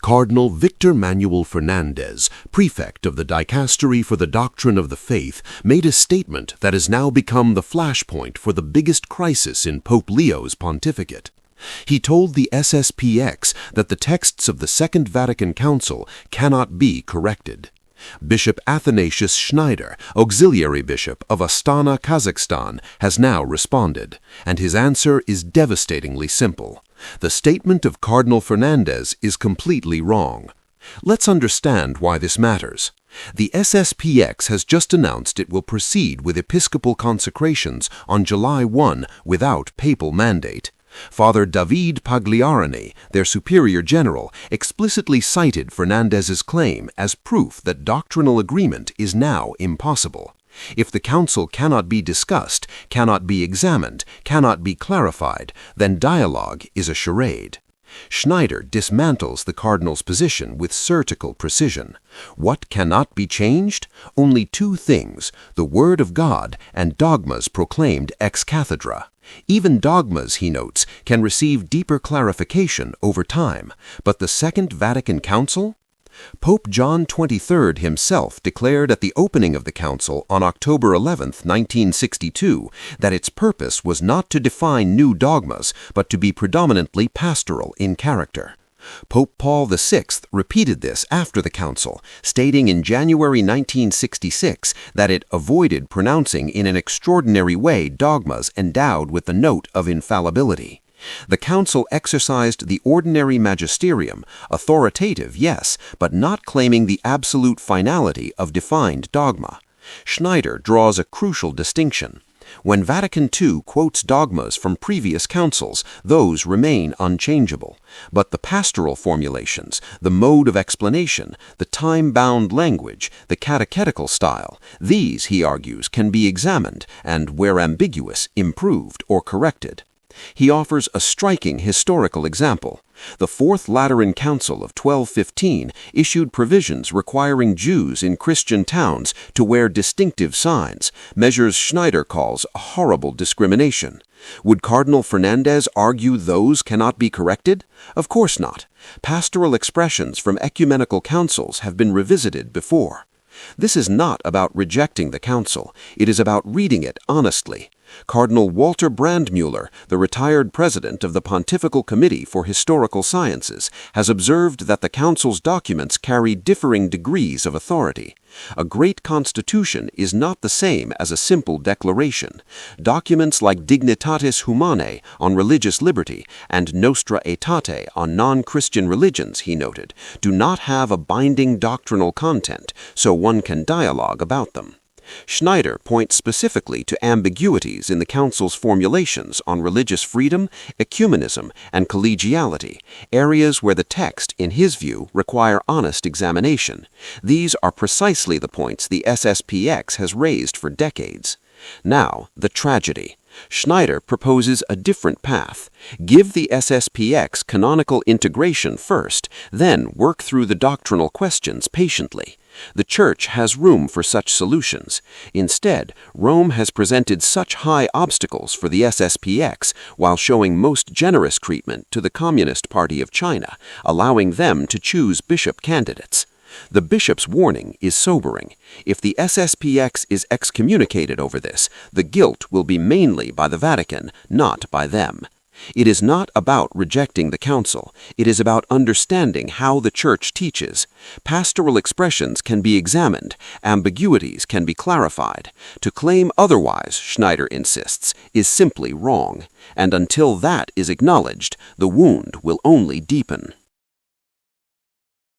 Cardinal Víctor Manuel Fernández, prefect of the Dicastery for the Doctrine of the Faith, made a statement that has now become the flashpoint for the biggest crisis in Pope Leo's pontificate. He told the SSPX that the texts of the Second Vatican Council cannot be corrected. Bishop Athanasius Schneider, auxiliary bishop of Astana, Kazakhstan, has now responded, and his answer is devastatingly simple. The statement of Cardinal Fernández is completely wrong. Let's understand why this matters. The SSPX has just announced it will proceed with episcopal consecrations on July 1 without papal mandate. Father Davide Pagliarani, their superior general, explicitly cited Fernández's claim as proof that doctrinal agreement is now impossible. If the council cannot be discussed, cannot be examined, cannot be clarified, then dialogue is a charade. Schneider dismantles the cardinal's position with surgical precision. What cannot be changed? Only two things, the Word of God and dogmas proclaimed ex cathedra. Even dogmas, he notes, can receive deeper clarification over time, but the Second Vatican Council? Pope John XXIII himself declared at the opening of the Council on October 11, 1962, that its purpose was not to define new dogmas, but to be predominantly pastoral in character. Pope Paul VI repeated this after the Council, stating in January 1966 that it avoided pronouncing in an extraordinary way dogmas endowed with the note of infallibility. The Council exercised the ordinary magisterium, authoritative, yes, but not claiming the absolute finality of defined dogma. Schneider draws a crucial distinction. When Vatican II quotes dogmas from previous councils, those remain unchangeable. But the pastoral formulations, the mode of explanation, the time-bound language, the catechetical style, these, he argues, can be examined and, where ambiguous, improved or corrected. He offers a striking historical example. The Fourth Lateran Council of 1215 issued provisions requiring Jews in Christian towns to wear distinctive signs, measures Schneider calls a horrible discrimination. Would Cardinal Fernández argue those cannot be corrected? Of course not. Pastoral expressions from ecumenical councils have been revisited before. This is not about rejecting the council. It is about reading it honestly. Cardinal Walter Brandmüller, the retired president of the Pontifical Committee for Historical Sciences, has observed that the Council's documents carry differing degrees of authority. A great constitution is not the same as a simple declaration. Documents like Dignitatis Humanae on religious liberty and Nostra Aetate on non-Christian religions, he noted, do not have a binding doctrinal content, so one can dialogue about them. Schneider points specifically to ambiguities in the Council's formulations on religious freedom, ecumenism, and collegiality, areas where the text, in his view, require honest examination. These are precisely the points the SSPX has raised for decades. Now, the tragedy. Schneider proposes a different path. Give the SSPX canonical integration first, then work through the doctrinal questions patiently. The Church has room for such solutions. Instead, Rome has presented such high obstacles for the SSPX while showing most generous treatment to the Communist Party of China, allowing them to choose bishop candidates. The bishop's warning is sobering. If the SSPX is excommunicated over this, the guilt will be mainly by the Vatican, not by them. It is not about rejecting the Council. It is about understanding how the Church teaches. Pastoral expressions can be examined. Ambiguities can be clarified. To claim otherwise, Schneider insists, is simply wrong. And until that is acknowledged, the wound will only deepen.